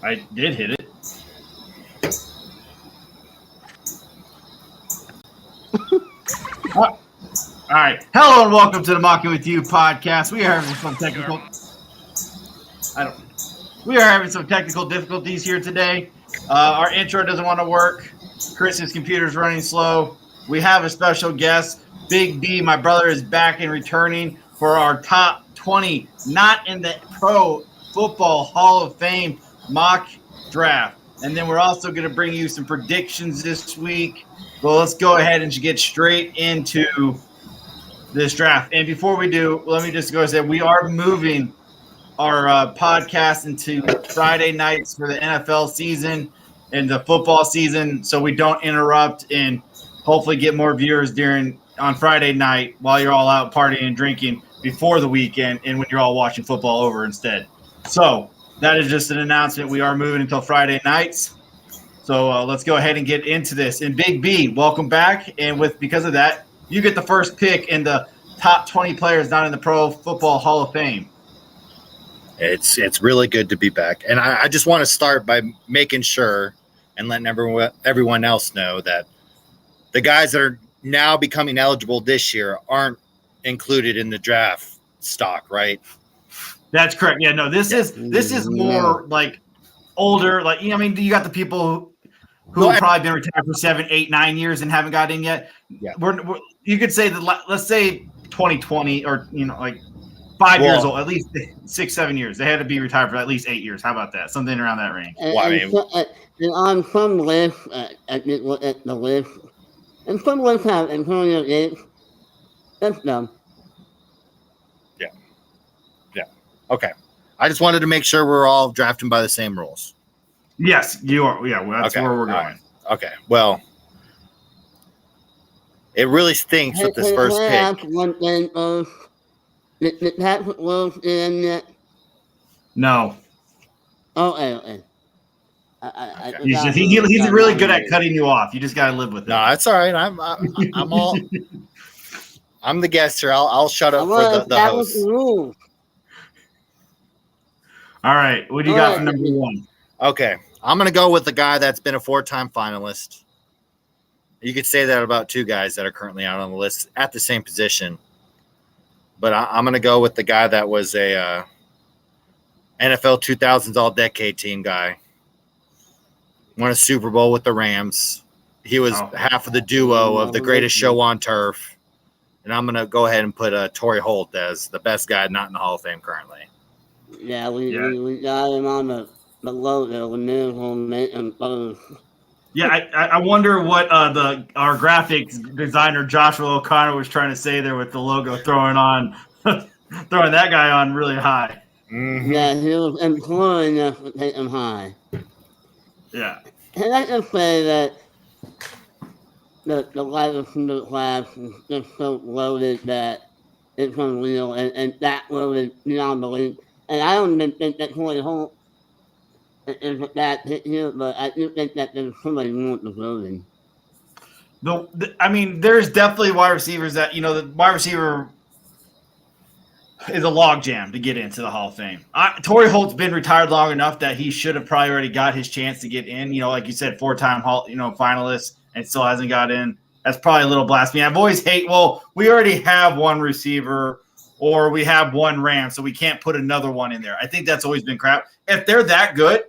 I did hit it. All right. Hello and welcome to the Mocking with You podcast. We are having some technical difficulties here today. Our intro doesn't want to work. Chris's computer is running slow. We have a special guest, Big B. My brother is back and returning for our top 20, not in the Pro Football Hall of Fame mock draft. And then we're also going to bring you some predictions this week. Well, let's go ahead and get straight into this draft. And before we do, let me just go and say we are moving our podcast into Friday nights for the NFL season and the football season, so we don't interrupt and hopefully get more viewers on Friday night while you're all out partying and drinking before the weekend and when you're all watching football over instead. So that is just an announcement. We are moving until Friday nights. So let's go ahead and get into this. And Big B, welcome back. And because of that, you get the first pick in the top 20 players not in the Pro Football Hall of Fame. It's really good to be back. And I just want to start by making sure and letting everyone else know that the guys that are now becoming eligible this year aren't included in the draft stock, right? That's correct. Yeah, no, this is more like older. Like, I mean, you got the people who have probably been retired for 7, 8, 9 years and haven't got in yet. Yeah. You could say that, let's say 2020 or, like 5 years old, at least 6, 7 years. They had to be retired for at least 8 years. How about that? Something around that range. And on some lists, I just look at the list, and some lists have Antonio Gates. That's dumb. Yeah. Okay. I just wanted to make sure we're all drafting by the same rules. Yes, you are. Yeah, well, that's where we're going. Right. Okay. Well, it really stinks with this first pick. One thing, did Patrick Willis in yet? No. Okay. He's really good at cutting you off. You just got to live with it. No, that's all right. I'm all. I'm the guest here. I'll shut up for the host. All right. What do you got for number one? Okay. I'm going to go with the guy that's been a 4-time finalist. You could say that about 2 guys that are currently out on the list at the same position. But I'm going to go with the guy that was a NFL 2000s All-Decade Team guy. Won a Super Bowl with the Rams. He was half of the duo of the greatest show on turf. And I'm going to go ahead and put Torrey Holt as the best guy not in the Hall of Fame currently. Yeah, we got him on the logo. Yeah, I wonder what our graphics designer Joshua O'Connor was trying to say there with the logo throwing that guy on really high. Mm-hmm. Yeah, he was imploring us to take him high. Yeah. And I just say that the wide receiver class is just so loaded that it's unreal, and that loaded beyond belief. And I don't think that Torrey Holt is a bad pick here, but I do think that there's somebody more in the building. I mean, there's definitely wide receivers that, the wide receiver is a logjam to get into the Hall of Fame. Torrey Holt's been retired long enough that he should have probably already got his chance to get in. Like you said, 4-time Hall, finalist, and still hasn't got in. That's probably a little blasphemy. I've always we already have one receiver or we have one Ram, so we can't put another one in there. I think that's always been crap. If they're that good,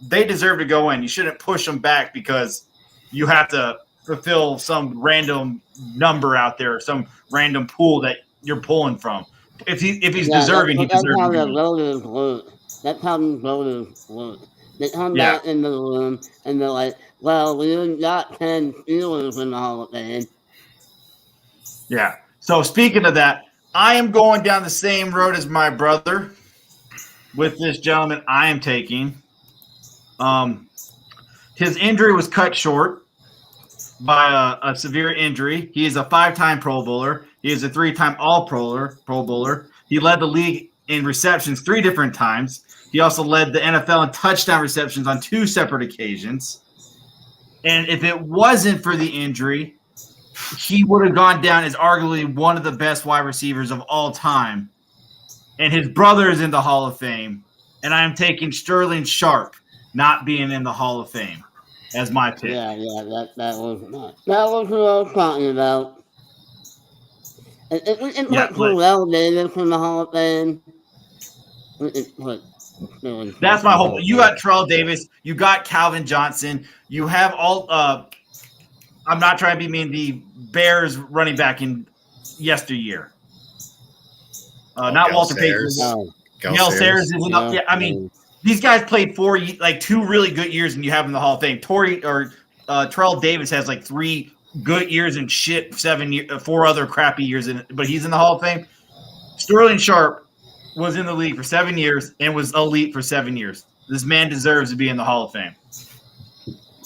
they deserve to go in. You shouldn't push them back because you have to fulfill some random number out there, some random pool that you're pulling from. If he's deserving, he deserves. That's how the voters work. That's how the voters work. They come back into the room and they're like, "Well, we got 10 Steelers in the Hall of Fame." Yeah. So speaking of that, I am going down the same road as my brother with this gentleman I am taking. His injury was cut short by a severe injury. He is a 5-time Pro Bowler. He is a 3-time All-Pro Bowler. He led the league in receptions 3 different times. He also led the NFL in touchdown receptions on 2 separate occasions. And if it wasn't for the injury, he would have gone down as arguably one of the best wide receivers of all time. And his brother is in the Hall of Fame. And I am taking Sterling Sharp. not being in the Hall of Fame as my pick. Yeah, that was what I was talking about. It put Lil Bs in the Hall of Fame. That's my whole. You got Terrell Davis. You got Calvin Johnson. You have all. I'm not trying to be mean. The Bears running back in yesteryear. Not Walter Payton. Gale Sayers is enough. Yeah, I mean, these guys played 2 really good years, and you have them in the Hall of Fame. Terrell Davis has like 3 good years and 4 other crappy years in it, but he's in the Hall of Fame. Sterling Sharp was in the league for 7 years and was elite for 7 years. This man deserves to be in the Hall of Fame.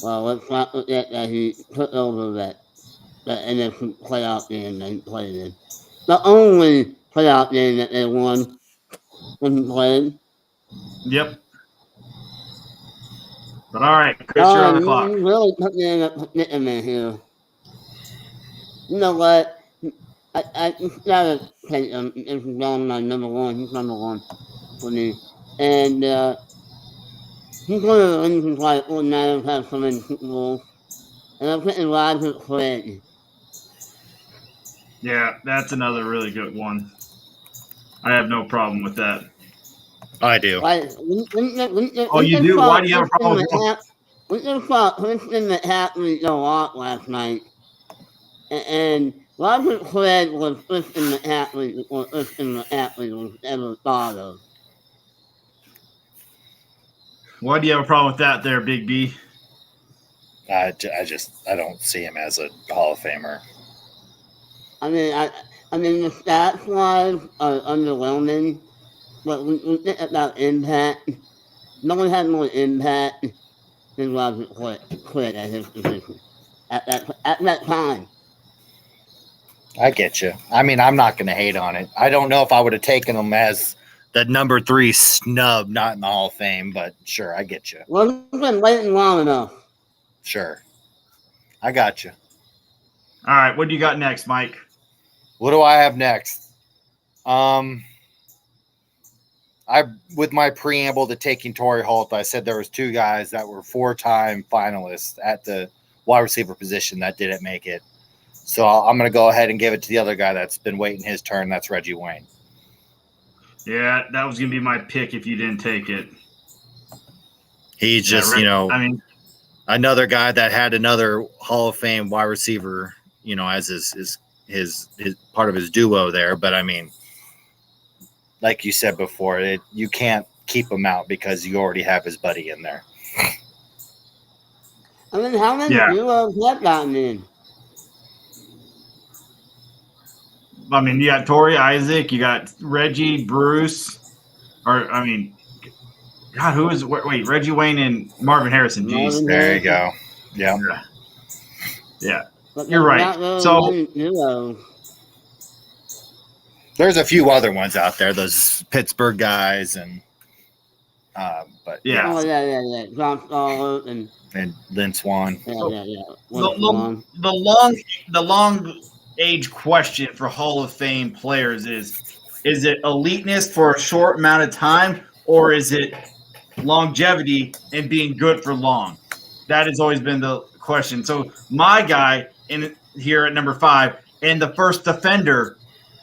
Well, let's not forget that he took over that NFC playoff game that he played in. The only playoff game that they won when he played. Yep. But all right, Chris, you're on the clock. You really put me in a predicament here. You know what? I just gotta take him. This is on my number one. He's number one for me. And he's one of the reasons why the 49ers have so many Super Bowls. And I'm putting Roger Craig. Yeah, that's another really good one. I have no problem with that. I do. You do? Why do you have a problem with that? We just saw Christian McCaffrey go off last night. And Roger Craig was Christian McCaffrey before Christian McCaffrey was ever thought of. Why do you have a problem with that there, Big B? I don't see him as a Hall of Famer. I mean, the stats wise are underwhelming, but we think about impact. No one had more impact than Roger Craig at his position at that time. I get you. I mean, I'm not going to hate on it. I don't know if I would have taken him as the number 3 snub, not in the Hall of Fame, but sure, I get you. Well, he's been waiting long enough. Sure. I got you. All right, what do you got next, Mike? What do I have next? With my preamble to taking Torrey Holt, I said there was 2 guys that were 4-time finalists at the wide receiver position that didn't make it. So I'm going to go ahead and give it to the other guy that's been waiting his turn. That's Reggie Wayne. Yeah, that was going to be my pick if you didn't take it. He's just, another guy that had another Hall of Fame wide receiver, as his part of his duo there. But I mean, like you said before, you can't keep him out because you already have his buddy in there. I mean, how many duos have gotten in? I mean, you got Torrey Isaac, you got Reggie, Bruce, God, who is Reggie Wayne and Marvin Harrison? Jeez, there you go. Yeah. You're right. So there's a few other ones out there, those Pittsburgh guys, and but yeah. Oh yeah. John Scarlett and Lynn Swan. Yeah. The long age question for Hall of Fame players is it eliteness for a short amount of time, or is it longevity and being good for long? That has always been the question. So my guy in here at number 5, and the first defender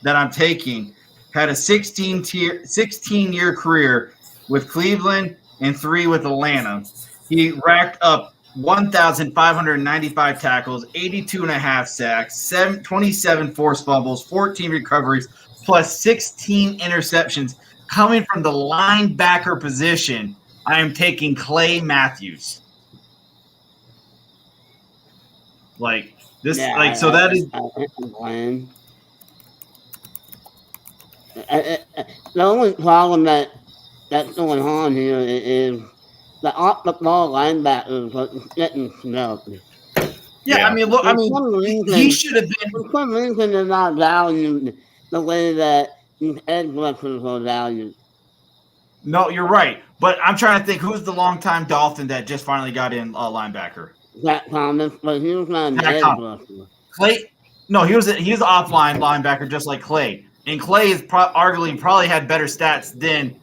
that I'm taking, had a 16-year career with Cleveland and 3 with Atlanta. He racked up 1,595 tackles, 82.5 sacks, 27 forced fumbles, 14 recoveries, plus 16 interceptions. Coming from the linebacker position, I am taking Clay Matthews. That is. The only problem that's going on here is the off-the-ball linebackers are getting snubbed. Yeah, I mean, look, he should have been. For some reason, they're not valued the way that these edge rushers are valued. No, you're right. But I'm trying to think, who's the longtime Dolphin that just finally got in linebacker? Zach Thomas, but he was not an edge rusher. Clay? No, he was an offline linebacker just like Clay. And Clay is arguably probably had better stats than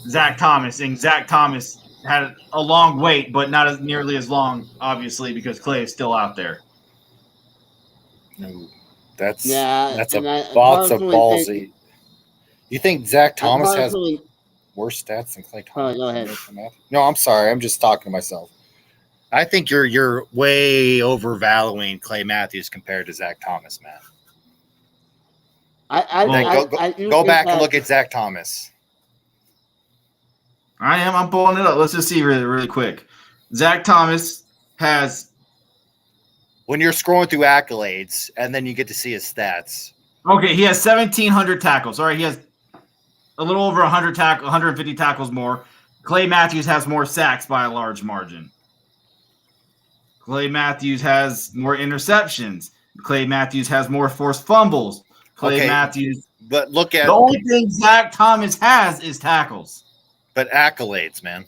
Zach Thomas. And Zach Thomas had a long wait, but not as nearly as long, obviously, because Clay is still out there. No, that's Yeah, that's and I a lots of personally ballsy. You think Zach I Thomas has personally, worse stats than Clay oh, Thompson? go ahead. No, I'm sorry. I'm just talking to myself. I think you're way overvaluing Clay Matthews compared to Zach Thomas, man. Go back and look at Zach Thomas. I'm pulling it up. Let's just see really, really quick. Zach Thomas has. When you're scrolling through accolades and then you get to see his stats. Okay, he has 1,700 tackles. All right, he has a little over 150 tackles more. Clay Matthews has more sacks by a large margin. Clay Matthews has more interceptions. Clay Matthews has more forced fumbles. Clay Matthews. But look at the only thing Zach Thomas has is tackles. But accolades, man.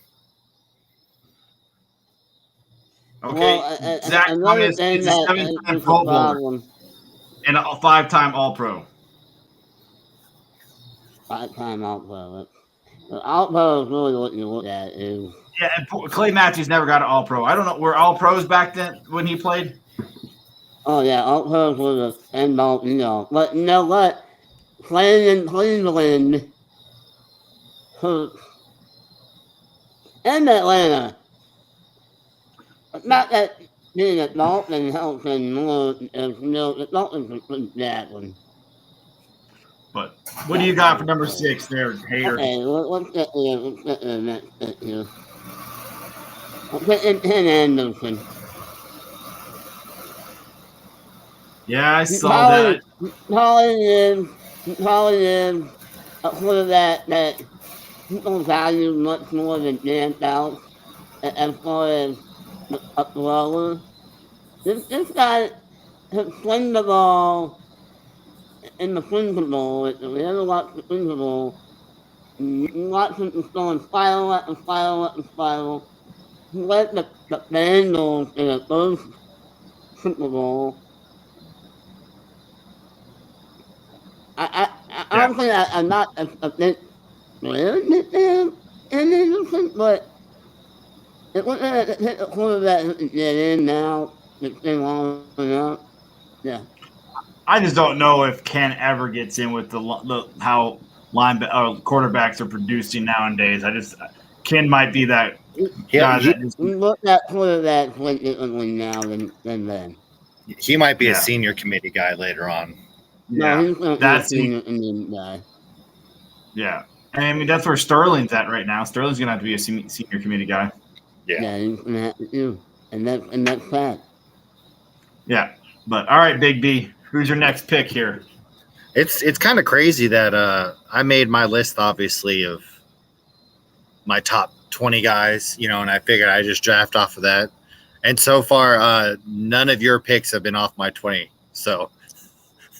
Okay, well, Zach Thomas is a 7-time Pro Bowler and a 5-time All-Pro. 5-time All-Pro. All-Pro is really what you look at. Yeah, and Clay Matthews never got an All-Pro. I don't know. Were All-Pros back then when he played? Oh, yeah, All-Pros was a end-all, But you know what? Playing in Cleveland and Atlanta. Not that being a Dolphin helps in more, the Dolphins are pretty bad one. But what do you got for number 6 there, Hater? Okay, let's get the next bit here. Let's get in Ken Anderson. Yeah, I saw that. Probably is a quarterback that people value much more than Dan Fouts as far as a thrower. This guy has slung the ball in the Super Bowl. If you ever watched the Super Bowl, you watch him just going spiral after spiral after spiral. He led the Bengals in the first Super Bowl. Honestly, I'm not a big fan of him, but if we're going to hit the quarterback who can get in now, it's been long enough. Yeah. I just don't know if Ken ever gets in with the how quarterbacks are producing nowadays. Ken might be that guy that just. We look at quarterbacks way differently now than then. He might be a senior committee guy later on. No, he's going to be a senior Indian guy. Yeah. I mean, that's where Sterling's at right now. Sterling's going to have to be a senior committee guy. Yeah, he's going to have to do. And that's sad. Yeah. But, all right, Big B. Who's your next pick here? It's kind of crazy that I made my list, obviously, of my top 20 guys, and I figured I just draft off of that. And so far, none of your picks have been off my 20. So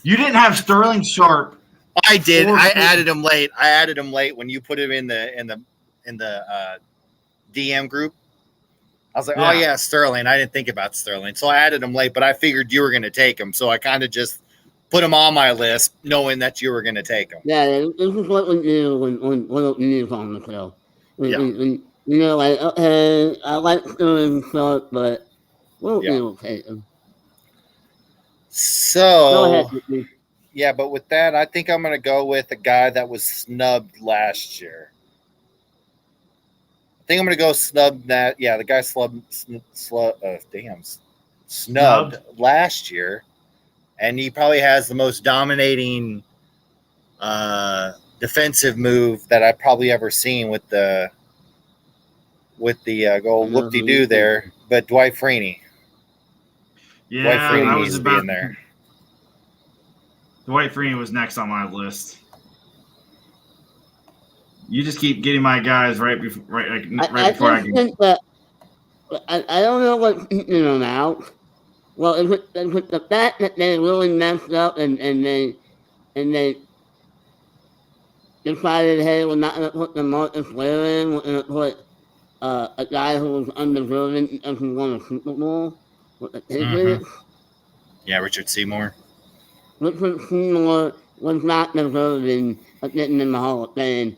you didn't have Sterling Sharp. I did. I added him late. When you put him in the DM group. I was like, oh yeah, Sterling. I didn't think about Sterling, so I added him late. But I figured you were going to take him, so I kind of just put him on my list, knowing that you were going to take him. Yeah, this is what we do when news on the show. Like, okay, I like Sterling Sharp, but we'll take him. So, go ahead. Yeah, but with that, I think I'm going to go with a guy that was snubbed last year. I think I'm going to go snub that. Yeah, the guy snubbed last year, and he probably has the most dominating defensive move that I've probably ever seen with the goal whoop-de-doo there. But Dwight Freeney. Yeah, Dwight Freeney needs to be in there. Dwight Freeney was next on my list. You just keep getting my guys right before I think that I don't know what's keeping them out. Well, if it's the fact that they really messed up and they decided, hey, we're not going to put the Marcus Ware in, we're going to put a guy who was undeserving because he won a Super Bowl with the Patriots. Yeah, Richard Seymour. Richard Seymour was not deserving of getting in the Hall of Fame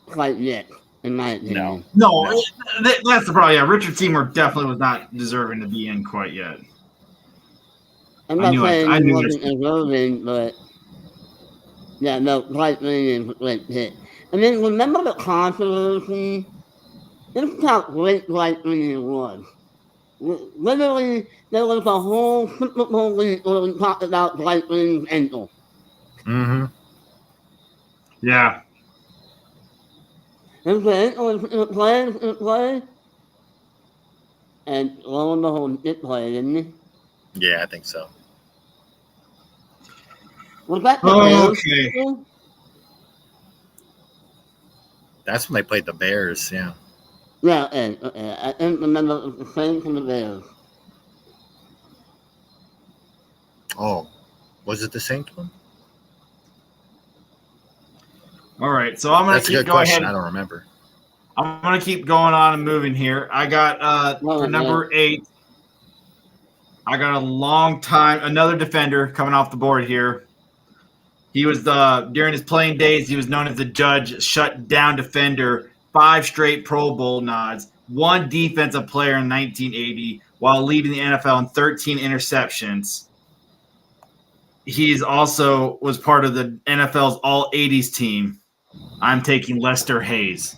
quite yet. in my opinion. No, that's the problem. Yeah, Richard Seymour definitely was not deserving to be in quite yet. I'm I not saying knew he I wasn't deserving, but yeah, no, Dwight Lee is a great pick. And then remember the controversy? This is how great Dwight Lee was. Literally, there was a whole Super Bowl week where we talked about Dwight Lee's ankle. Mm-hmm. Yeah. If the ankle was play, and lo and behold, it played, didn't it? Yeah, I think so. Was that the Bears? Okay. That's when they played the Bears. Yeah. Yeah, okay. I didn't remember it was the same from the Bears. Oh, was it the Saints one? All right. So I'm gonna That's a keep good going question. ahead. I don't remember. I'm gonna keep going on and moving here. I got for number 8. I got a long time, another defender coming off the board here. He was during his playing days, he was known as the Judge Shut Down Defender, 5 straight Pro Bowl nods, 1 defensive player in 1980, while leading the NFL in 13 interceptions. He's also was part of the NFL's All 80s team. I'm taking Lester Hayes.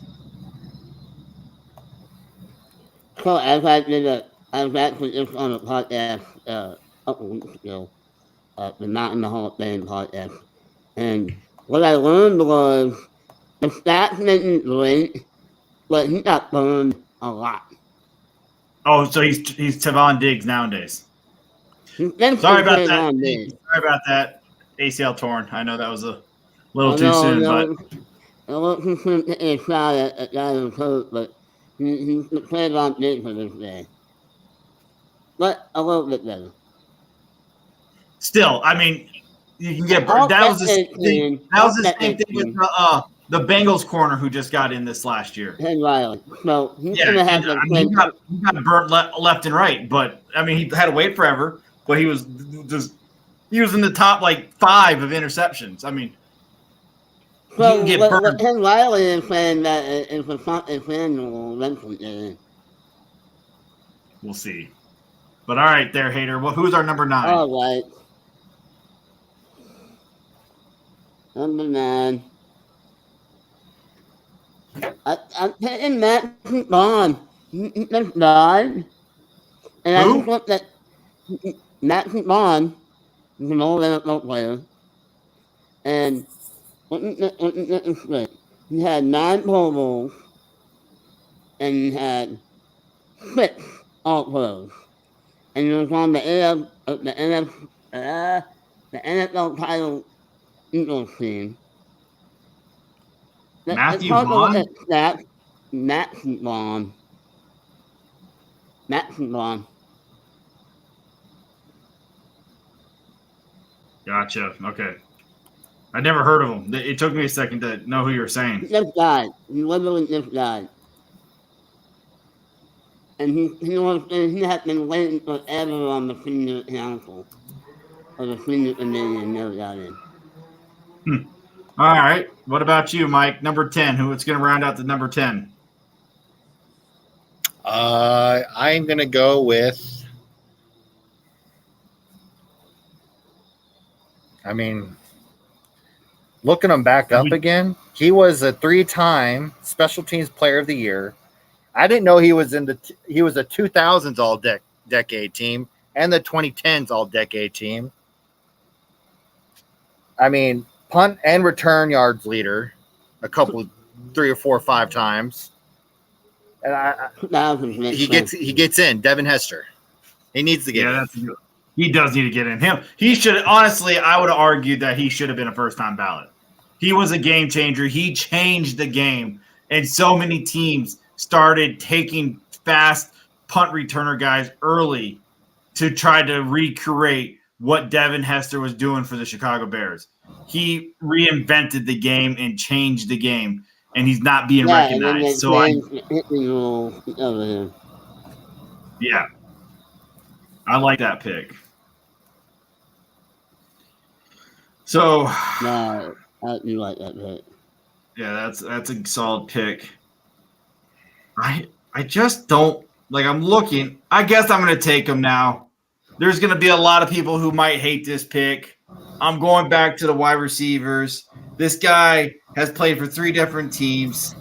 So as I was actually just on a podcast a couple weeks ago, the Not in the Hall of Fame podcast, and what I learned was the stats isn't great, but he got burned a lot. Oh, so he's Tavon Diggs nowadays. Sorry about that. Sorry about that. ACL torn. I know that was a little too soon, but I wasn't sure to take a shot at a guy who's hurt, but he's played on Diggs for this day. But a little bit better. still, I mean, you can get burned. That was the same thing. That was the same thing with the Bengals corner who just got in this last year. Ted Riley. So he's Yeah, gonna have to play. he got burnt left and right, but I mean, he had to wait forever. But he was in the top like 5 of interceptions. I mean, So you can get burned. what Ted Riley is saying that if it's not a fan will eventually get in. We'll see. But all right, there, hater. Well, who's our number 9? All right. Number 9. I'm picking Matt Bond. He just died. And Who? I just looked at Matt Bond. He's an old NFL player. And look at straight. He had 9 Pro Bowls. And he had 6 All-Pros. And he was on the NFL title Eagles team. Matthew hard to look Vaughn? at stats. Matthew Vaughn. Gotcha. Okay. I never heard of him. It took me a second to know who you were saying. He just died. He literally just died. And he had been waiting forever on the senior council. Or the senior committee and never got in. All right. What about you, Mike? Number 10. Who's going to round out the number 10? I'm going to go with, I mean, looking him back up again, he was a 3-time Special Teams Player of the Year. I didn't know he was a 2000s All-Decade team and the 2010s All-Decade team. I mean, punt and return yards leader a couple, 3 or 4 or 5 times. And he gets in. Devin Hester. He needs to get in. He does need to get in. He should, honestly, I would have argued that he should have been a first-time ballot. He was a game changer. He changed the game. And so many teams started taking fast punt returner guys early to try to recreate what Devin Hester was doing for the Chicago Bears. He reinvented the game and changed the game, and he's not being recognized. So I like that pick. So no, you like that pick. Yeah, that's a solid pick. I just don't like. I'm looking. I guess I'm going to take him now. There's going to be a lot of people who might hate this pick. I'm going back to the wide receivers. This guy has played for 3 different teams.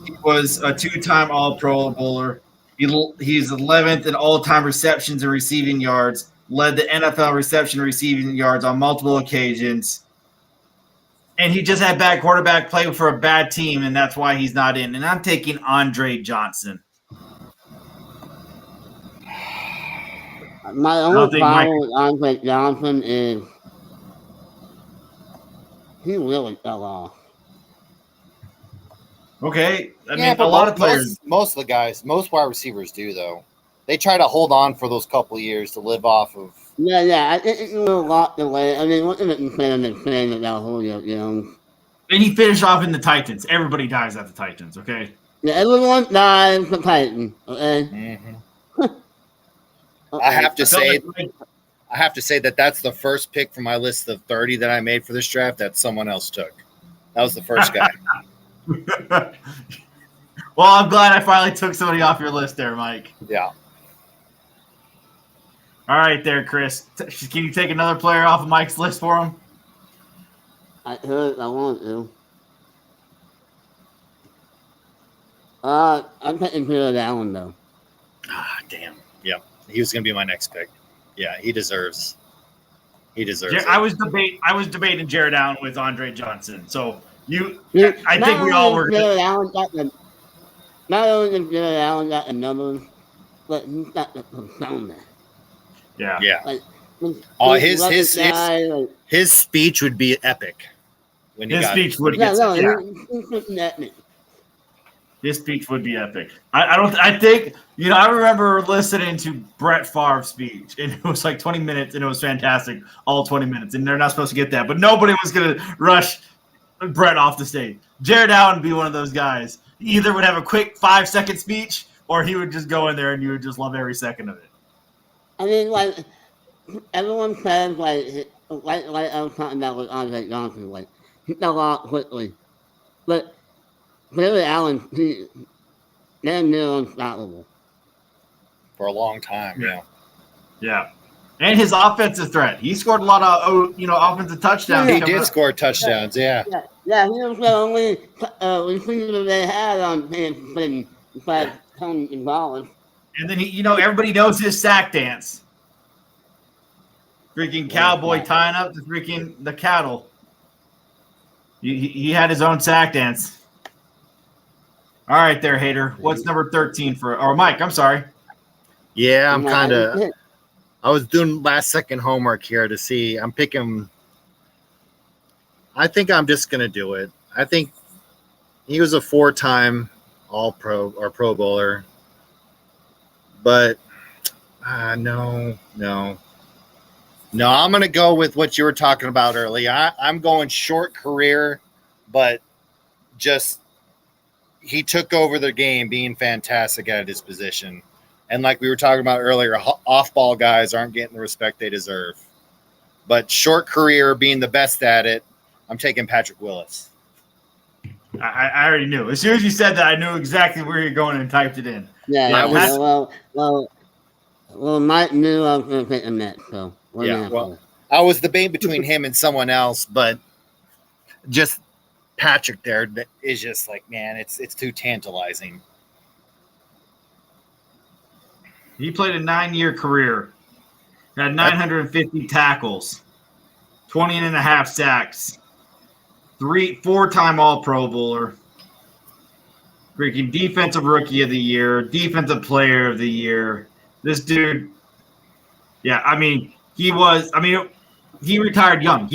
He was a 2-time All-Pro Bowler. He's 11th in all-time receptions and receiving yards. Led the NFL reception and receiving yards on multiple occasions. And he just had bad quarterback play for a bad team, and that's why he's not in. And I'm taking Andre Johnson. My only problem with Andre Johnson is he really fell off. Okay. I Yeah, mean, but a lot of players. most of the guys, most wide receivers do, though. They try to hold on for those couple of years to live off of. Yeah. I think it's a little locked away. I mean, look at the fan of Julio Jones. And he finished off in the Titans. Everybody dies at the Titans, okay? Yeah, everyone dies for Titan. Okay. Mm-hmm. I have to say that that's the first pick from my list of 30 that I made for this draft that someone else took. That was the first guy. Well, I'm glad I finally took somebody off your list there, Mike. Yeah. All right there, Chris. Can you take another player off of Mike's list for him? I want to. I'm taking Jared Allen, though. Ah, damn. Yeah. He was going to be my next pick. Yeah, he deserves it. I was debating Jared Allen with Andre Johnson. So I think we all were. Not only did Jared Allen got the numbers, but he's got the persona. Yeah. Like, his speech would be epic. When he his got speech it. would His speech would be epic. I think I remember listening to Brett Favre's speech, and it was like 20 minutes, and it was fantastic, all 20 minutes, and they're not supposed to get that, but nobody was going to rush Brett off the stage. Jared Allen would be one of those guys. He either would have a quick 5-second speech, or he would just go in there, and you would just love every second of it. I mean, like, everyone says, like I was talking about with Andre Johnson, like, he fell off quickly. But Jared Allen, they're near unstoppable. For a long time, Yeah. And his offensive threat. He scored a lot of offensive touchdowns. He did score touchdowns, Yeah, he was the only receiver they had on him besides Tony Gonzalez. And then everybody knows his sack dance. Freaking cowboy tying up the cattle. He had his own sack dance. All right, there, hater. What's number 13 or Mike? I'm sorry. Yeah, I'm kind of. I was doing last-second homework here to see. I'm picking. I think I'm just gonna do it. I think he was a 4-time All-Pro or Pro Bowler, but no. I'm gonna go with what you were talking about earlier. I'm going short career, but just. He took over the game being fantastic at his position. And like we were talking about earlier, off-ball guys aren't getting the respect they deserve. But short career, being the best at it, I'm taking Patrick Willis. I already knew. As soon as you said that, I knew exactly where you're going and typed it in. Well, Mike knew I was going to pick him next. So I was debating between him and someone else, but just – Patrick there is just like, man, it's too tantalizing. He played a 9-year career, had 950 tackles, 20.5 sacks, 4-time All-Pro Bowler, freaking Defensive Rookie of the Year, Defensive Player of the Year. This dude, he retired young.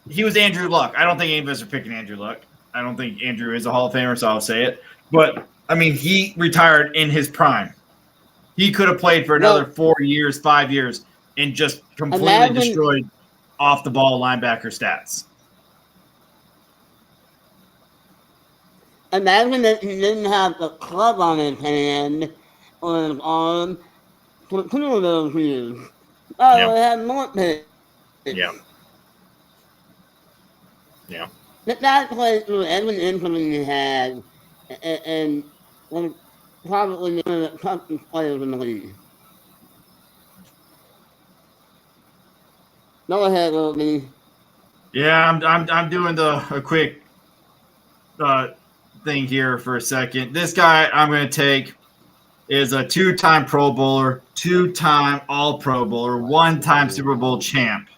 He was Andrew Luck. I don't think any of us are picking Andrew Luck. I don't think Andrew is a Hall of Famer, so I'll say it. But, he retired in his prime. He could have played for another 4 years, 5 years, and just completely destroyed off-the-ball linebacker stats. Imagine if he didn't have the club on his hand or his arm for 2 of those years. I would have more picks. Yeah. The guy played through every injury he had and one of probably one of the toughest players in the league. Go ahead, Lil B. Yeah, I'm doing a quick thing here for a second. This guy I'm going to take is a 2-time Pro Bowler, 2-time All Pro Bowler, 1-time Super Bowl champ.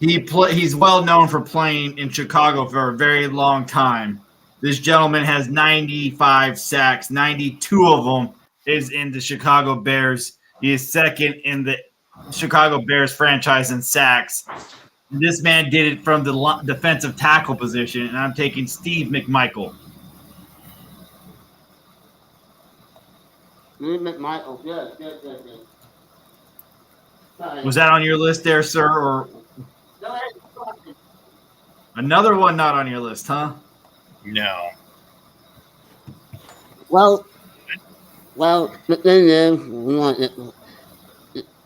He's well known for playing in Chicago for a very long time. This gentleman has 95 sacks. 92 of them is in the Chicago Bears. He is second in the Chicago Bears franchise in sacks. This man did it from the defensive tackle position, and I'm taking Steve McMichael. Steve McMichael, yes. Sorry. Was that on your list there, sir, or Go ahead. another one not on your list, huh? No. Well, the thing is,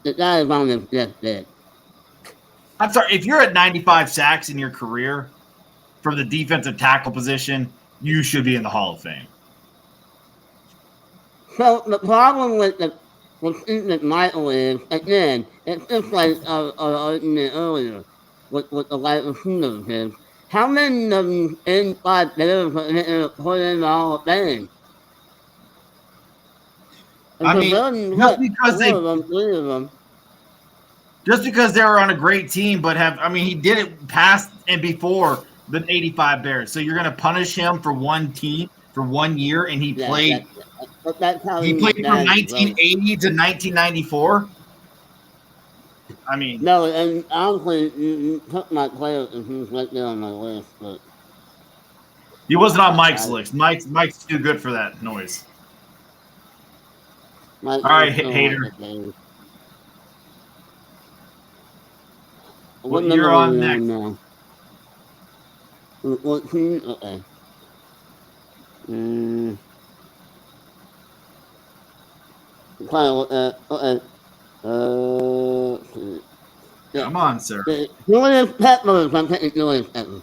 the guy is on his deathbed. I'm sorry, if you're at 95 sacks in your career from the defensive tackle position, you should be in the Hall of Fame. So the problem with Steve McMichael is, again, it's just like our argument earlier with the wide receivers is, how many of them inside players are put in the Hall of Fame? I mean, just because they were on a great team, but he did it past and before the 85 Bears. So you're going to punish him for one team for 1 year, and he played. That's how he played from 1980 to 1994. I mean, no, and honestly, you took my player and he was right there on my list, but he wasn't on Mike's list. Mike's too good for that noise. All right, hater. What you're on next. Now? Okay. Yeah. Come on, sir. Julius Peppers. I'm taking Julius Peppers.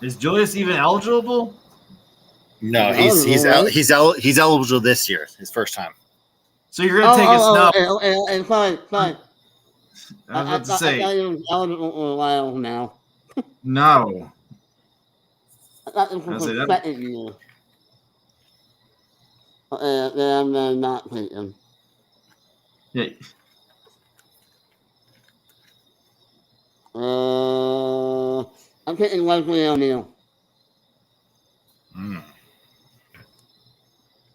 Is Julius even eligible? No, he's eligible this year, his first time. So you're gonna take a snub. Sorry. I was about to say. I thought he was eligible for a while now. No. I thought this was the second year. Okay, I'm gonna not take him. Yeah. I'm taking Leslie O'Neal.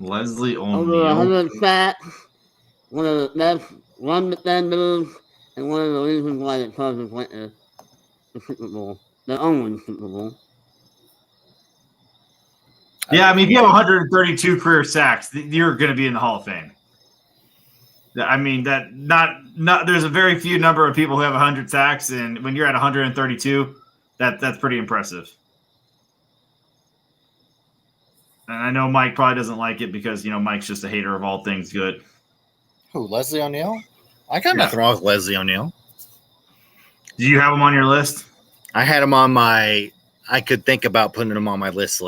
Leslie O'Neal. Over 100 sacks, one of the best run defenders, and one of the reasons why the Chargers went to the Super Bowl. Their own Super Bowl. Yeah, I mean, if you have 132 career sacks, you're going to be in the Hall of Fame. I mean, that not. There's a very few number of people who have 100 sacks, and when you're at 132, that's pretty impressive. And I know Mike probably doesn't like it because Mike's just a hater of all things good. Who, Leslie O'Neal? I got nothing wrong with Leslie O'Neal. Do you have him on your list? I had him on my. I could think about putting him on my list.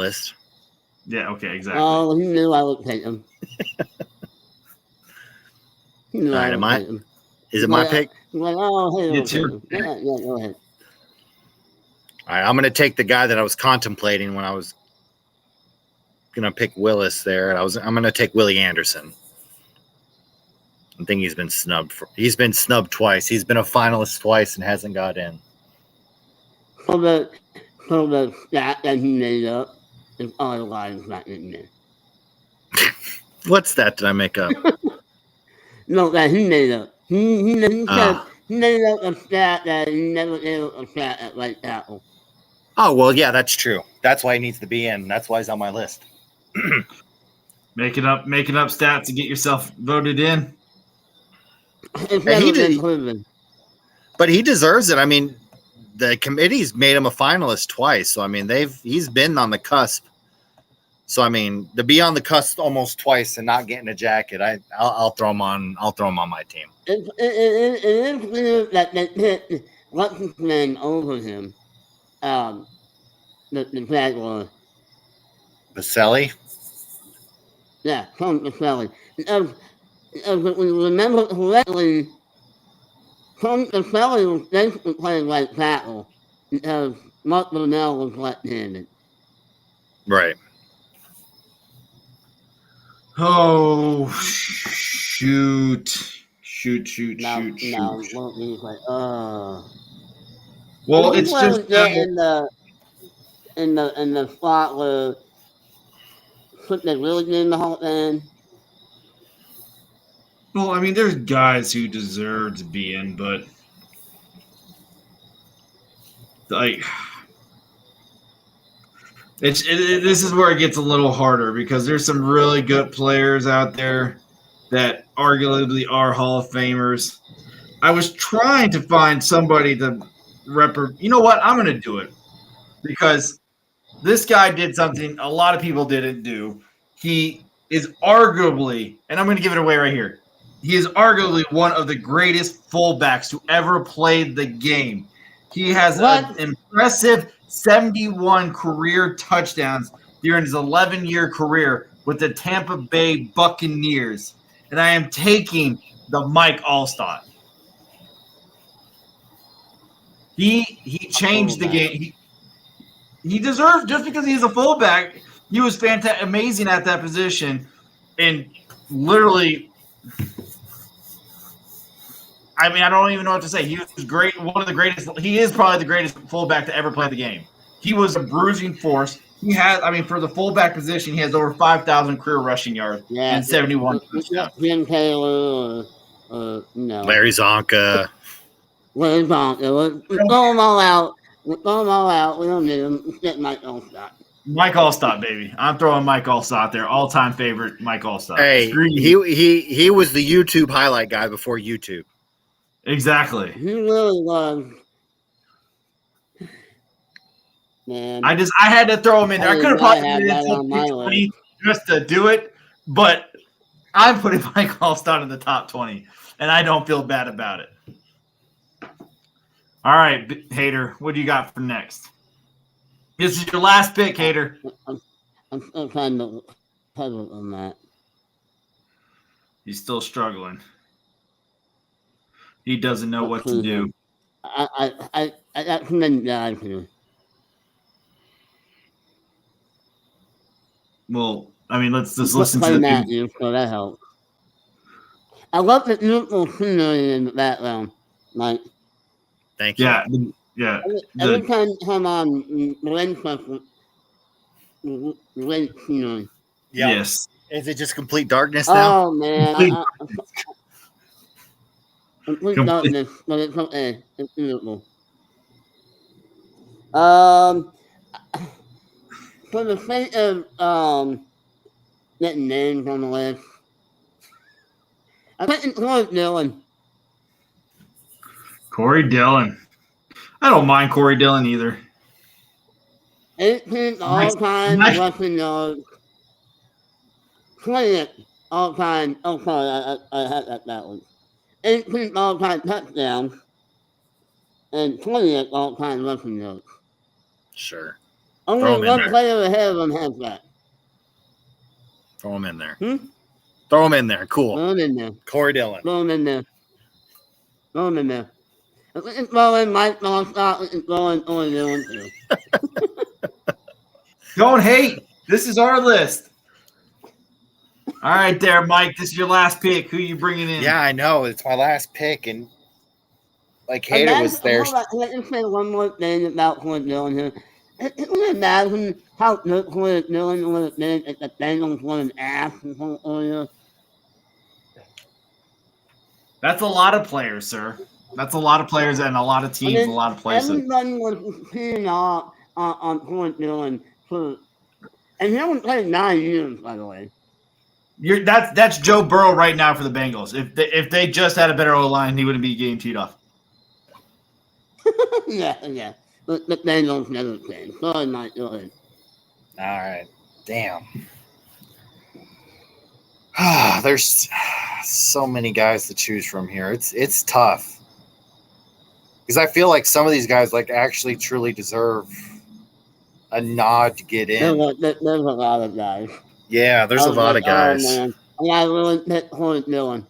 Yeah. Okay. Exactly. Oh, he knew I would take him. All right, is it my pick? Like, oh, hey, it's your pick. Yeah, go ahead. All right, I'm going to take the guy that I was contemplating when I was going to pick Willis there. I'm going to take Willie Anderson. I think he's been snubbed. He's been snubbed twice. He's been a finalist twice and hasn't got in. So the stat that he made up is otherwise not in there. What stat did I make up? No, that he made up. He said he made up a stat that he never did a stat at right tackle. Oh, well, yeah, that's true. That's why he needs to be in. That's why he's on my list. making up stats to get yourself voted in. It's never been proven. But he deserves it. I mean, the committee's made him a finalist twice. So I mean, he's been on the cusp. So I mean, to be on the cusp almost twice and not getting a jacket, I'll throw him on. I'll throw him on my team. It is clear that they picked what's his name over him. The Jaguars. Baselli? Yeah, Tony Baselli. If we remember correctly, Tony Baselli was basically playing right tackle because Mark Brunell was left-handed. Right. Oh, shoot. Now, won't be like, Well, this it's where just we get in the spot where should they really get in the Hall of Fame? well, I mean, there's guys who deserve to be in, but like, this is where it gets a little harder because there's some really good players out there that arguably are Hall of Famers. I was trying to find somebody to you know what? I'm going to do it because this guy did something a lot of people didn't do. He is arguably, and I'm going to give it away right here. He is arguably one of the greatest fullbacks to ever play the game. He has an impressive 71 career touchdowns during his 11-year career with the Tampa Bay Buccaneers. And I am taking the Mike Allstott. He changed the game. He deserves, just because he's a fullback, he was fantastic, amazing at that position, and literally, I mean, I don't even know what to say. He was great, one of the greatest. He is probably the greatest fullback to ever play the game. He was a bruising force. He has, I mean, for the fullback position, he has over 5,000 career rushing yards and 71 touchdowns. Jim Taylor, no. Larry Zonka. Larry Zonka. We throw them all out. We don't need them. Let's get Mike Allstott. Mike Allstott, baby. I'm throwing Mike Allstott there. All-time favorite, Mike Allstott. Hey, he was the YouTube highlight guy before YouTube. Exactly. He really was. Man. I had to throw him in there. I could have probably put in just to do it, but I'm putting Mike Allstott in the top 20, and I don't feel bad about it. All right, Hater, what do you got for next? This is your last pick, Hater. I'm still kind of puzzled on that. He's still struggling. He doesn't know what to do. I got too many guys here. Well, I mean, let's just listen to the Matthew, so that helps. I love the beautiful scenery in the background, Mike. Thank you. Yeah. Every time you come on, the rain scenery. Yeah. Yes. Is it just complete darkness now? Oh, man. Complete darkness, but it's okay. It's beautiful. For the sake of getting names on the list, I'm picking Corey Dillon. Corey Dillon. I don't mind Corey Dillon either. 18th all-time rushing yards. 20th all-time. Oh, sorry, I had that backwards. 18th all-time touchdowns. And 20th all-time rushing yards. Sure. Only one player ahead of him has that. Throw him in there. Throw him in there. Cool. Throw him in there. Corey Dillon. Throw him in there. Throw him in there. If we can throw in Mike Allstott, we can throw in Corey Dillon too. Don't hate. This is our list. All right there, Mike. This is your last pick. Who are you bringing in? Yeah, I know. It's my last pick. And like Hater was there. Let me say one more thing about Corey Dillon here. Can you imagine how good Corey Dillon would have been if the Bengals won an ass in whole area? That's a lot of players, sir. That's a lot of players and a lot of teams, a lot of places. Everybody was peeing off on Corey Dillon and he only played 9 years, by the way. That's Joe Burrow right now for the Bengals. If they just had a better O-line, he wouldn't be getting teed off. Yeah. But the Bengals never changed. Sorry, Mike. Go ahead. All right. Damn. There's so many guys to choose from here. It's tough. Because I feel like some of these guys like actually truly deserve a nod to get in. There's a lot of guys. Yeah, there's a lot of guys. Oh, man. And I really picked Corey Dillon.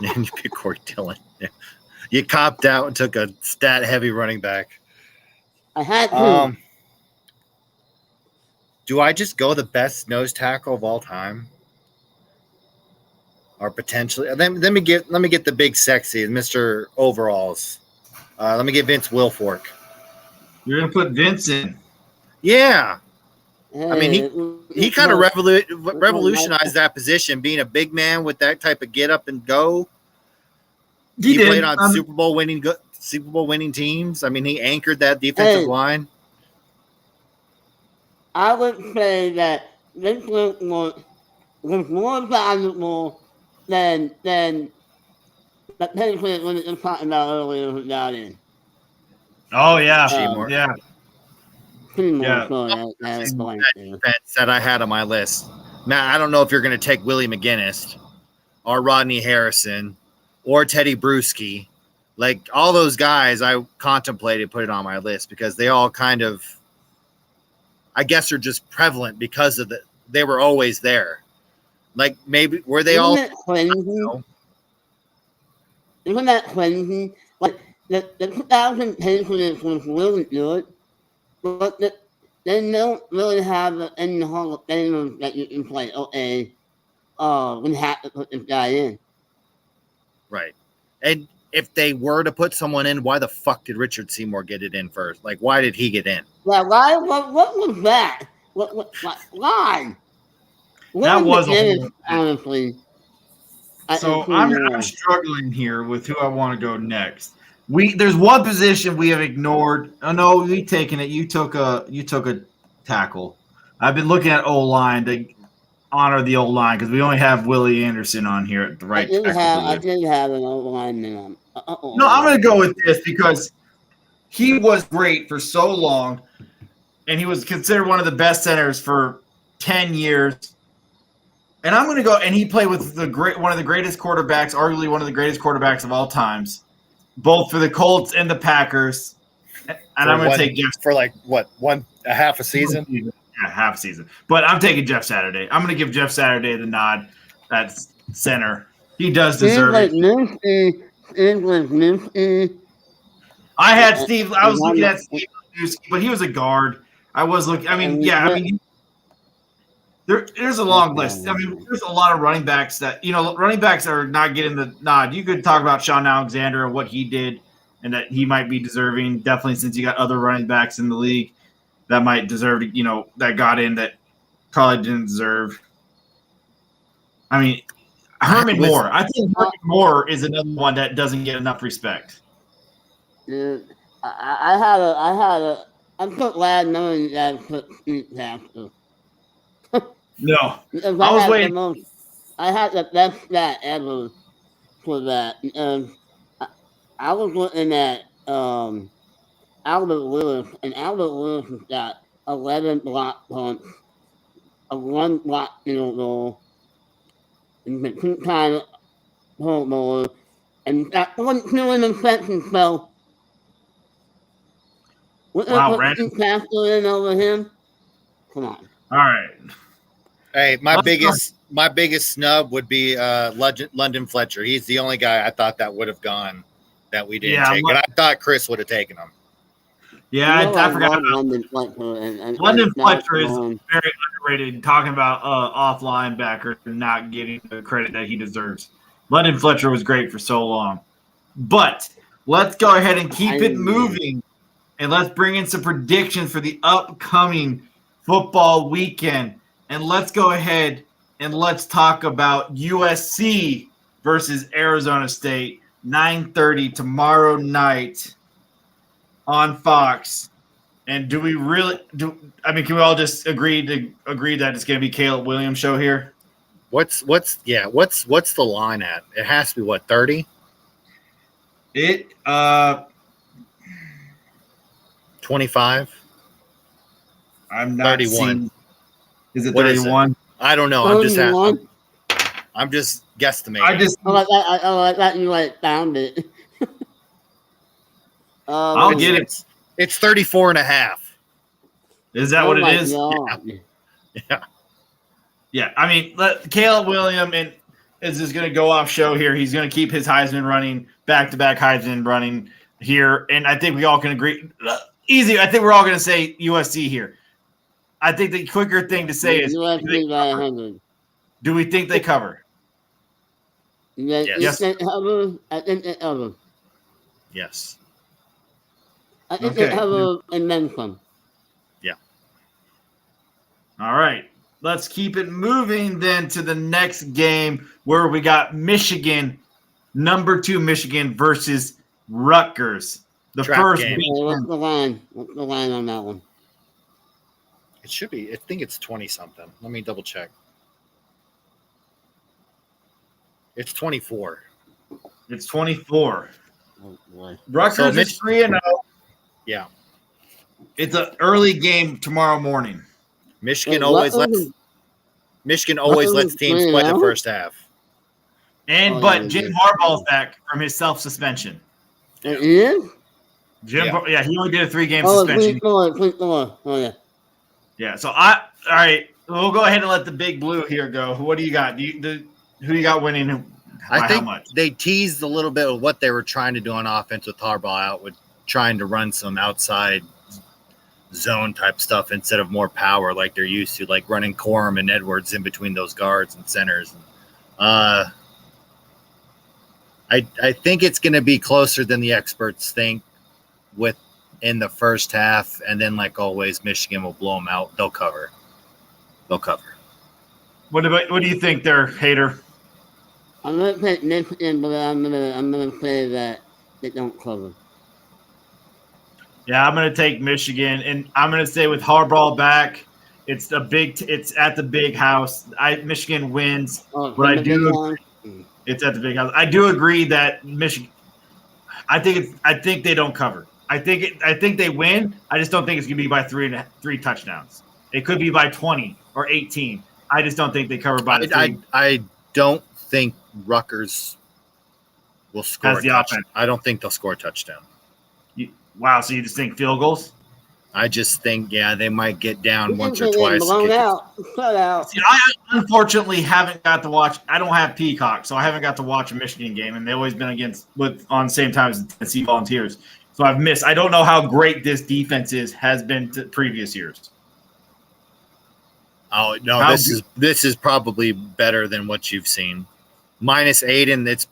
And you pick Corey Dillon. Yeah. You copped out and took a stat-heavy running back. I had to. Do I just go the best nose tackle of all time? Or potentially? Let me get the big sexy, Mr. Overalls. Let me get Vince Wilfork. You're gonna put Vince in. Yeah. Hey, I mean, he kind of revolutionized that position, being a big man with that type of get up and go. He did. played on Super Bowl winning teams. I mean, he anchored that defensive line. I would say that Vince Wilfork was more valuable than the Patriots when it was talking about earlier who got in. Oh yeah, Seymour. yeah. Yeah. That I had on my list. Matt, I don't know if you're going to take Willie McGinnis or Rodney Harrison or Teddy Bruschi. Like all those guys, I contemplated putting on my list because they all kind of, I guess, are just prevalent because of they were always there. Like maybe were they all? Isn't that crazy? Like the 2000 Patriots was really good, but they don't really have any Hall of Famers that you can play. Okay, we have to put this guy in. Right, and if they were to put someone in, why the fuck did Richard Seymour get it in first? Like, why did he get in? Yeah, why? What was that? Why? That was honestly. So I'm struggling here with who I want to go next. There's one position we have ignored. Oh no, we taken it. You took a tackle. I've been looking at O-line to honor the O-line because we only have Willie Anderson on here at the right. I did have an O-line. No, I'm going to go with this because he was great for so long, and he was considered one of the best centers for 10 years. And I'm going to go, and he played with one of the greatest quarterbacks, arguably one of the greatest quarterbacks of all times, both for the Colts and the Packers. And I'm going to take Jeff for half a season. Yeah, half a season. But I'm taking Jeff Saturday. I'm going to give Jeff Saturday the nod at center. He does deserve it. I had Steve. I was looking at Steve, but he was a guard. I was looking. I mean, yeah. I mean. There's a long list. I mean, there's a lot of running backs that running backs are not getting the nod. You could talk about Sean Alexander and what he did, and that he might be deserving. Definitely, since you got other running backs in the league that might deserve, that got in that probably didn't deserve. I mean, Herman Moore. I think Herman Moore is another one that doesn't get enough respect. Dude, I'm so glad knowing that I put Steve Tasker. No, I was waiting. I had the best stat ever for that. I was looking at Albert Lewis, and Albert Lewis has got 11 block punts, a 1 block field goal, and a 2-time Pro Bowler, and got 22 interceptions. So, Wow, Randy Tasker in over him. Come on. All right. Hey, my biggest snub would be London Fletcher. He's the only guy I thought that would have gone that we didn't take. But I thought Chris would have taken him. Yeah, I forgot about London Fletcher. London Fletcher is very underrated. Talking about off linebacker and not getting the credit that he deserves. London Fletcher was great for so long. But let's go ahead and keep it moving, and let's bring in some predictions for the upcoming football weekend. And let's go ahead and let's talk about USC versus Arizona State, 9:30 tomorrow night on Fox. And do we really can we all just agree that it's going to be Caleb Williams' show here? What's the line at? It has to be 30? It 25. I'm not 31. Seeing, is it 31? I don't know. I'm just guesstimating. I thought you found it. I'll get it. It's 34 and a half. Is that what it is? God. Yeah. Yeah. I mean, Caleb Williams is just going to go off show here. He's going to keep his Heisman running, back-to-back Heisman running here. And I think we all can agree. Easy. I think we're all going to say USC here. I think the quicker thing to say is, USC by 100. do we think they cover? Yes. I think they cover. Yes. I think they cover and then some. Yeah. All right. Let's keep it moving then to the next game where we got Michigan, number 2 Michigan versus Rutgers. The Trap first game. big What's the line? What's the line on that one? It should be. I think it's 20-something. Let me double check. It's 24. It's 24. Oh, boy. Rutgers is 3-0. Yeah. It's an early game tomorrow morning. Michigan always lets teams play the first half. But Jim Harbaugh's back from his self-suspension. It is? He only did a 3-game suspension. Please go. Oh, yeah. Yeah, so all right, we'll go ahead and let the big blue here go. What do you got? Who you got winning? I think they teased a little bit of what they were trying to do on offense with Harbaugh out with trying to run some outside zone type stuff instead of more power like they're used to, like running Corum and Edwards in between those guards and centers. I think it's going to be closer than the experts think in the first half, and then like always, Michigan will blow them out. They'll cover. What do you think there, Hater? I'm gonna pick Michigan, but I'm gonna say that they don't cover. Yeah, I'm gonna take Michigan, and I'm gonna say with Harbaugh back, it's at the big house. Michigan wins, but I do. It's at the big house. I do agree that Michigan. I think they don't cover. I think they win. I just don't think it's gonna be by three touchdowns. It could be by 20 or 18. I just don't think they cover by the 3. I don't think Rutgers will score. Has the offense. I don't think they'll score a touchdown. Wow, so you just think field goals? I just think, they might get down once or twice. Blown out. See, I unfortunately haven't got to watch. I don't have Peacock, so I haven't got to watch a Michigan game, and they've always been on the same time as the Tennessee Volunteers. So I've missed. I don't know how great this defense has been to previous years. Oh no, this is probably better than what you've seen. -8, and it's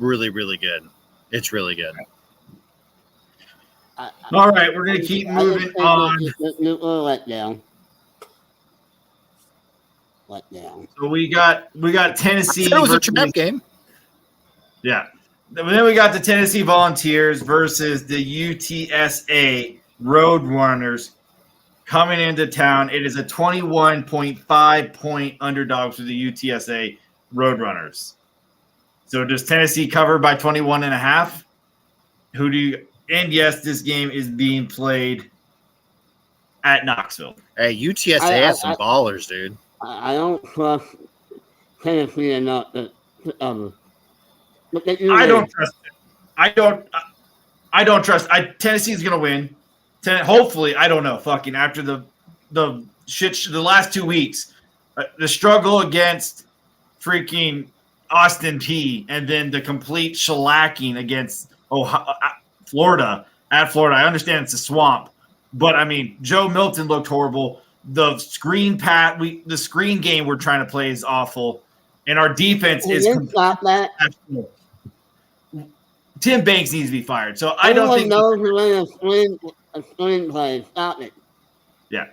really, really good. It's really good. All right, we're gonna keep moving on. Letdown. So we got Tennessee. It was a trap game. Yeah. Then we got the Tennessee Volunteers versus the UTSA Roadrunners coming into town. It is a 21.5 point underdog for the UTSA Roadrunners. So does Tennessee cover by 21.5? And yes, this game is being played at Knoxville. Hey, UTSA has some ballers, dude. I don't trust Tennessee enough to cover. I don't trust it. I don't trust. Tennessee's gonna win. Hopefully, I don't know. Fucking after the last 2 weeks, the struggle against freaking Austin P, and then the complete shellacking against Florida at Florida. I understand it's a swamp, but I mean, Joe Milton looked horrible. The screen game we're trying to play is awful, and our defense is. Stop that. Tim Banks needs to be fired. So I don't think knows who a screenplay. Stop it. Yeah,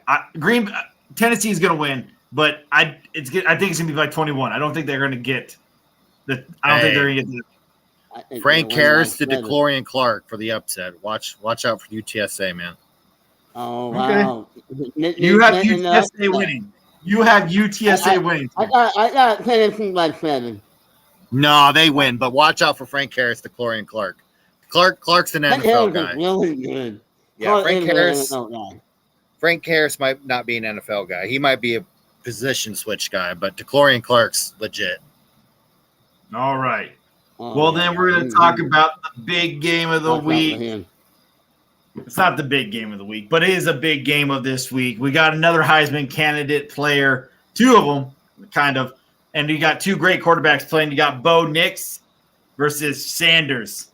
Tennessee is going to win, but I think it's going to be by 21. I don't think they're going to get the. I don't think they're going to get the. Frank Harris to DeClorian Clark for the upset. Watch out for UTSA, man. Oh wow! Okay. You have UTSA winning. You have UTSA winning. I got Tennessee by 7. No, they win, but watch out for Frank Harris to DeClorian Clark. Clark's an NFL guy. Really good. Yeah, Frank Harris might not be an NFL guy. He might be a position switch guy, but DeClorian Clark's legit. All right. Well, then we're going to talk about the big game of the week. It's not the big game of the week, but it is a big game of this week. We got another Heisman candidate player, two of them, kind of, and you got two great quarterbacks playing. You got Bo Nix versus Sanders.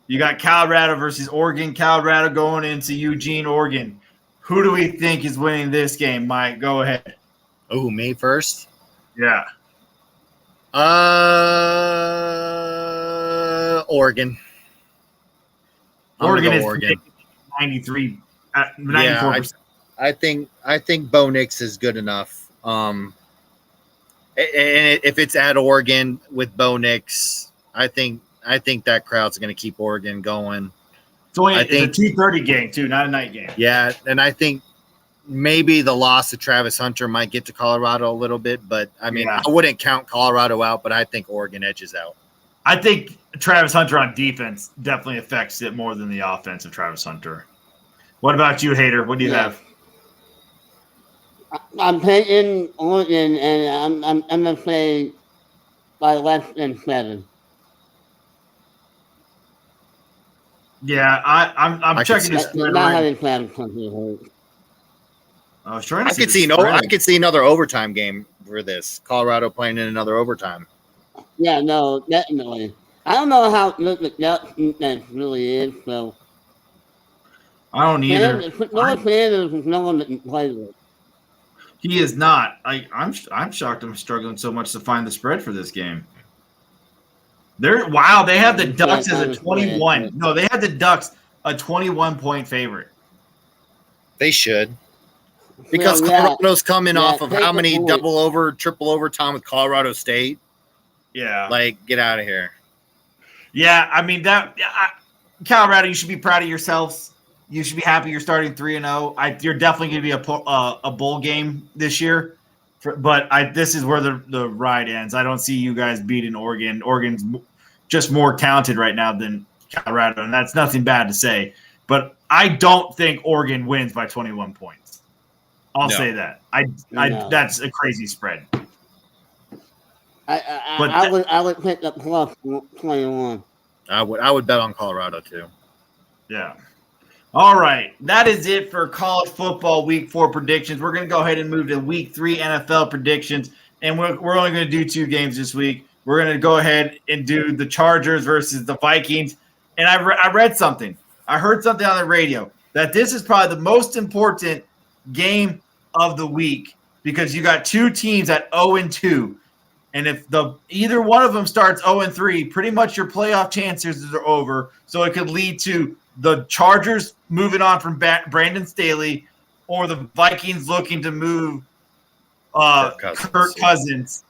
You got Colorado versus Oregon. Colorado going into Eugene, Oregon. Who do we think is winning this game, Mike? Go ahead. Oh, me first? Yeah. Oregon. Oregon is Oregon. 93, Yeah, 94%. I think Bo Nix is good enough. And if it's at Oregon with Bo Nix, I think that crowd's going to keep Oregon going. So it's a 2:30 game too, not a night game. Yeah, and I think maybe the loss of Travis Hunter might get to Colorado a little bit, but I mean, I wouldn't count Colorado out, but I think Oregon edges out. I think Travis Hunter on defense definitely affects it more than the offense of Travis Hunter. What about you, Hater? What do you have? I'm taking Oregon, and I'm gonna say by less than 7. Yeah, I'm checking this spread Not right. having Travis Hunter hurt. I was trying to I could see another overtime game for this. Colorado playing in another overtime. Yeah, no, definitely. I don't know how good the Ducks defense really is, so. I don't either. Sanders is no one that can play with. He is not. I'm shocked. I'm struggling so much to find the spread for this game. They have the Ducks as a 21. No, they have the Ducks a 21-point favorite. They should. Because Colorado's coming off of how many triple overtime with Colorado State? Yeah. Like, get out of here. Yeah, I mean, Colorado, you should be proud of yourselves. You should be happy you're starting 3-0. You're definitely going to be a bowl game this year. But this is where the ride ends. I don't see you guys beating Oregon. Oregon's just more talented right now than Colorado, and that's nothing bad to say. But I don't think Oregon wins by 21 points. I'll say that. That's a crazy spread. I would pick the plus 21. I would bet on Colorado too. Yeah. All right. That is it for college football week 4 predictions. We're going to go ahead and move to week 3 NFL predictions. And we're only going to do 2 games this week. We're going to go ahead and do the Chargers versus the Vikings. And I read something. I heard something on the radio that this is probably the most important game of the week because you got 2 teams at 0-2. And if either one of them starts 0-3, pretty much your playoff chances are over. So it could lead to the Chargers moving on from Brandon Staley or the Vikings looking to move Kirk Cousins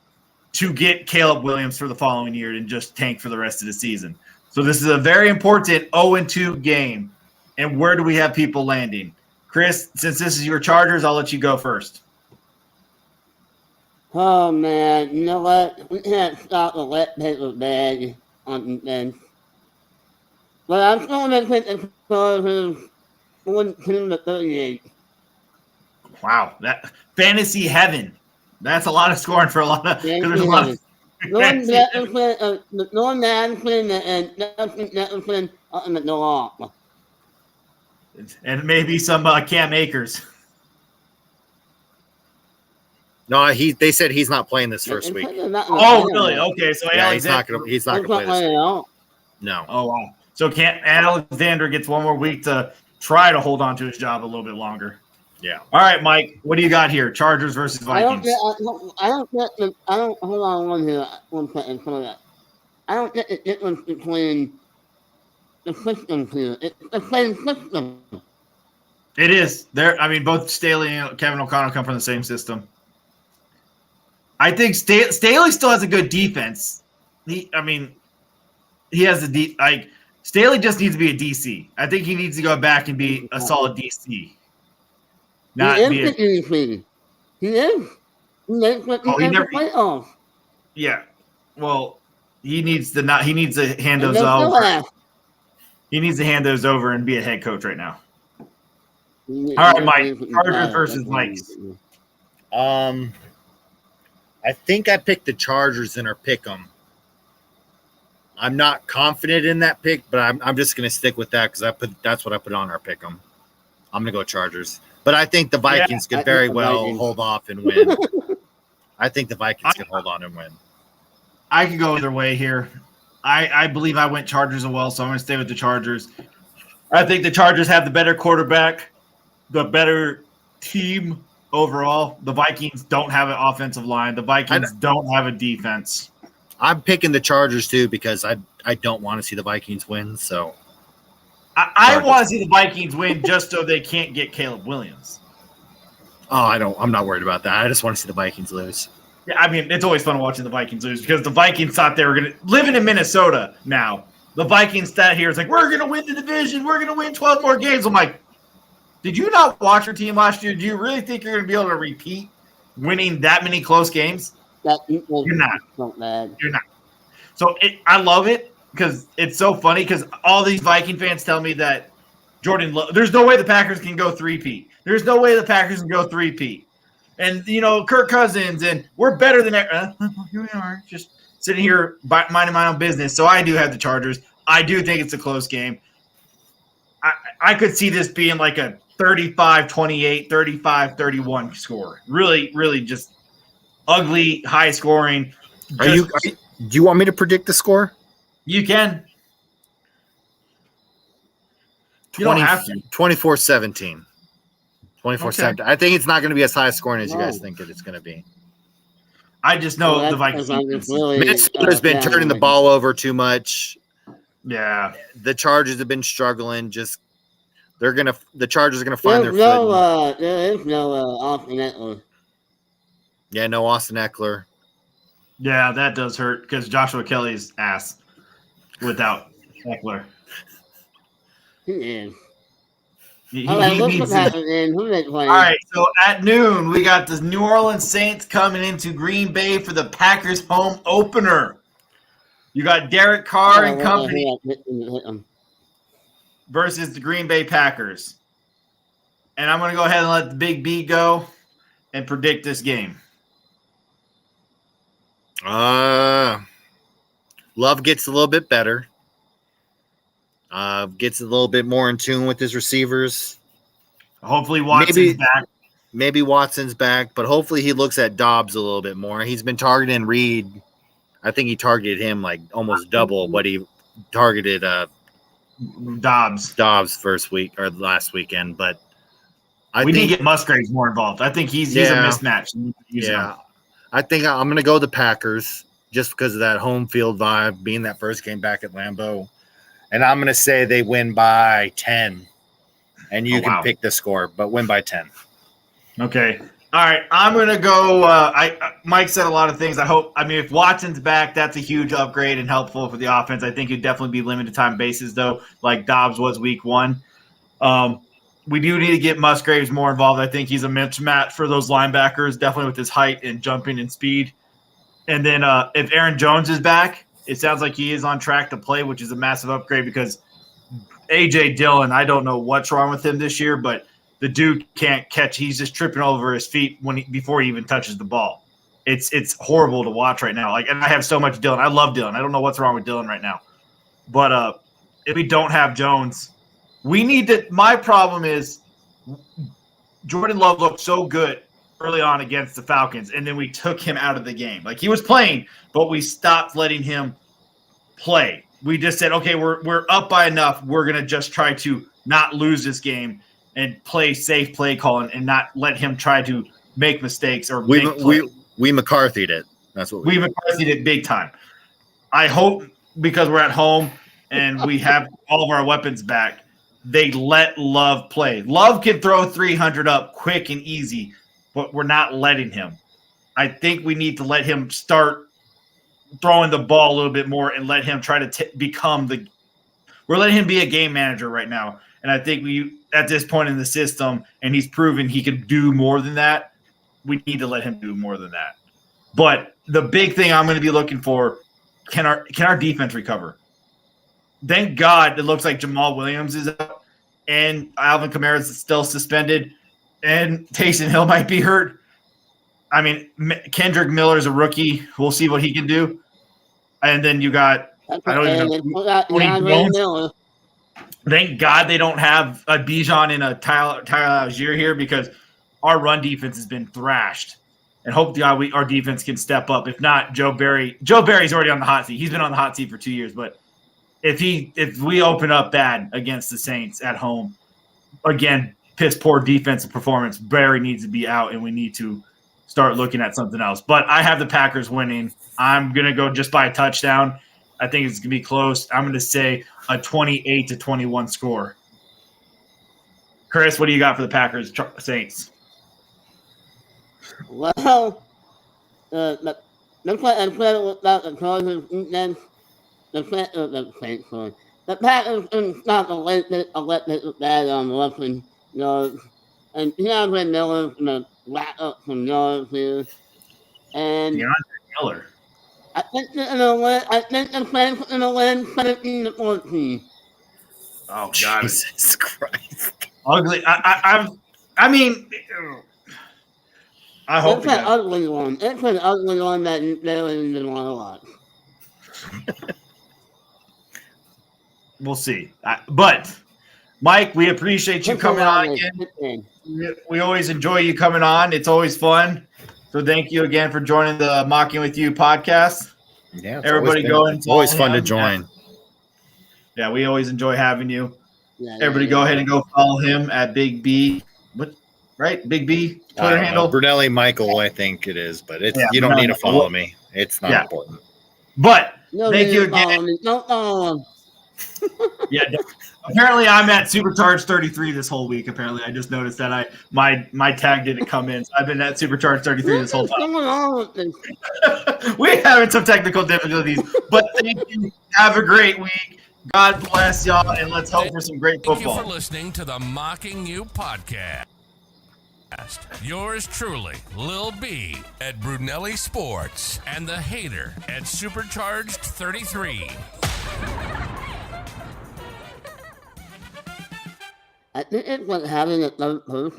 to get Caleb Williams for the following year and just tank for the rest of the season. So this is a very important 0-2 game. And where do we have people landing? Chris, since this is your Chargers, I'll let you go first. Oh, man. You know what? We can't stop the wet paper bag on defense. But I'm still going to pick the Chargers 42-38. Wow. That fantasy heaven. That's a lot of scoring for a lot of – there's a lot of Norman Madison and Justin Jefferson up in the door. And maybe some Cam Akers. No, they said he's not playing this first week. Oh, really? Okay, so yeah, he's not gonna play this week. No. Oh, wow. So Alexander gets one more week to try to hold on to his job a little bit longer. Yeah. All right, Mike. What do you got here? Chargers versus Vikings. Hold on one second. I don't get the difference between the systems here. It's the same system. It is. Both Staley and Kevin O'Connell come from the same system. I think Staley still has a good defense. He has Staley just needs to be a DC. I think he needs to go back and be a solid DC. He is the DC. He is. He makes the playoffs. Yeah. Well, he needs to hand those over. He needs to hand those over and be a head coach right now. All right, Mike. Chargers versus Vikes. I think I picked the Chargers in our pick 'em. I'm not confident in that pick, but I'm just going to stick with that because that's what I put on our pick 'em. I'm going to go Chargers. But I think the Vikings could very well hold off and win. I think the Vikings can hold on and win. I could go either way here. I believe I went Chargers as well, so I'm going to stay with the Chargers. I think the Chargers have the better quarterback, the better team overall. The Vikings don't have an offensive line. The Vikings don't have a defense. I'm picking the Chargers too because I don't want to see the Vikings win. So I want to see the Vikings win just so they can't get Caleb Williams. Oh, I'm not worried about that. I just want to see the Vikings lose. Yeah, I mean, it's always fun watching the Vikings lose because the Vikings thought they were going to – living in Minnesota now, the Vikings stat here is like, we're going to win the division. We're going to win 12 more games. I'm like, did you not watch your team last year? Do you really think you're going to be able to repeat winning that many close games? You're not. You're not. So I love it because it's so funny because all these Viking fans tell me that there's no way the Packers can go three-peat. There's no way the Packers can go three-peat. And, Kirk Cousins, and we're better than here we are, just sitting here minding my own business. So I do have the Chargers. I do think it's a close game. I could see this being like a 35-28, 35-31 score. Really, really just ugly, high scoring. Do you want me to predict the score? You can. You don't have to. 24-17. 24-17. Okay. I think it's not going to be as high scoring as you guys think it's going to be. I just know the Vikings. Minnesota's been turning the ball over too much. Yeah. The Chargers have been struggling. The Chargers are going to find their foot. There is no Austin Eckler. Yeah, no Austin Eckler. Yeah, that does hurt because Joshua Kelly's ass without Eckler. He is. All right, so at noon, we got the New Orleans Saints coming into Green Bay for the Packers home opener. You got Derek Carr and company versus the Green Bay Packers. And I'm going to go ahead and let the Big B go and predict this game. Love gets a little bit better. Gets a little bit more in tune with his receivers. Hopefully Watson's back. Maybe Watson's back, but hopefully he looks at Dobbs a little bit more. He's been targeting Reed. I think he targeted him like almost double what he targeted Dobbs first week or last weekend. But we need to get Musgraves more involved. I think he's a mismatch. I think I'm going to go the Packers just because of that home field vibe, being that first game back at Lambeau. And I'm going to say they win by 10. And you can pick the score, but win by 10. Okay. All right. I'm going to go Mike said a lot of things. If Watson's back, that's a huge upgrade and helpful for the offense. I think he'd definitely be limited time bases, though, like Dobbs was week one. We do need to get Musgraves more involved. I think he's a mismatch for those linebackers, definitely with his height and jumping and speed. And then if Aaron Jones is back, it sounds like he is on track to play, which is a massive upgrade because A.J. Dillon, I don't know what's wrong with him this year, but the dude can't catch. He's just tripping over his feet before he even touches the ball. It's horrible to watch right now. And I have so much Dillon. I love Dillon. I don't know what's wrong with Dillon right now. But if we don't have Jones, we need to – my problem is Jordan Love looked so good early on against the Falcons, and then we took him out of the game. He was playing, but we stopped letting him play. We just said, okay, we're up by enough. We're going to just try to not lose this game and play safe play calling and not let him try to make mistakes or we McCarthy'd it. That's what we McCarthy'd it big time. I hope because we're at home and we have all of our weapons back, they let Love play. Love can throw 300 up quick and easy, but we're not letting him. I think we need to let him start throwing the ball a little bit more and let him try to become we're letting him be a game manager right now. And I think at this point in the system, and he's proven he can do more than that, we need to let him do more than that. But the big thing I'm going to be looking for, can our defense recover? Thank God it looks like Jamal Williams is out and Alvin Kamara is still suspended and Taysom Hill might be hurt. I mean, Kendrick Miller is a rookie. We'll see what he can do. And then you got I don't even know. Tony Jones. Thank God they don't have a Bijan and a Tyler Algier here because our run defense has been thrashed. And hope our defense can step up. If not, Joe Barry's already on the hot seat. He's been on the hot seat for 2 years. But if we open up bad against the Saints at home, again, piss poor defensive performance, Barry needs to be out, and we need to start looking at something else. But I have the Packers winning. I'm gonna go just by a touchdown. I think it's gonna be close. I'm gonna say a 28-21 score. Chris, what do you got for the Packers Saints? Well, the Chargers defense, the Packers can stop a little bad on rushing yards, and DeAndre Miller's gonna rack up some yards here. And DeAndre Miller. I think they're gonna win. I think the Saints are gonna win 17-14. Oh God! Jesus Christ! Ugly. I mean. I hope it's an ugly one. It's an ugly one that you really didn't want to watch. We'll see. But, Mike, we appreciate you coming on again. We always enjoy you coming on. It's always fun. So thank you again for joining the Mocking With You podcast. Yeah, everybody it's always fun to join. Yeah, we always enjoy having you. Everybody go ahead and go follow him at Big B. What? Right? Big B Twitter handle. Brunelli Michael, I think it is, but you don't need to follow me. It's not important. But thank you again. Don't follow him. Yeah. Apparently, I'm at Supercharged 33 this whole week. Apparently, I just noticed that my tag didn't come in. So I've been at Supercharged 33 this whole time. We're having some technical difficulties, but thank you. Have a great week. God bless y'all, and let's hope for some great football. Thank you for listening to the Mocking You podcast. Yours truly, Lil B at Brunelli Sports and the Hater at Supercharged 33. I think it's like having a third person.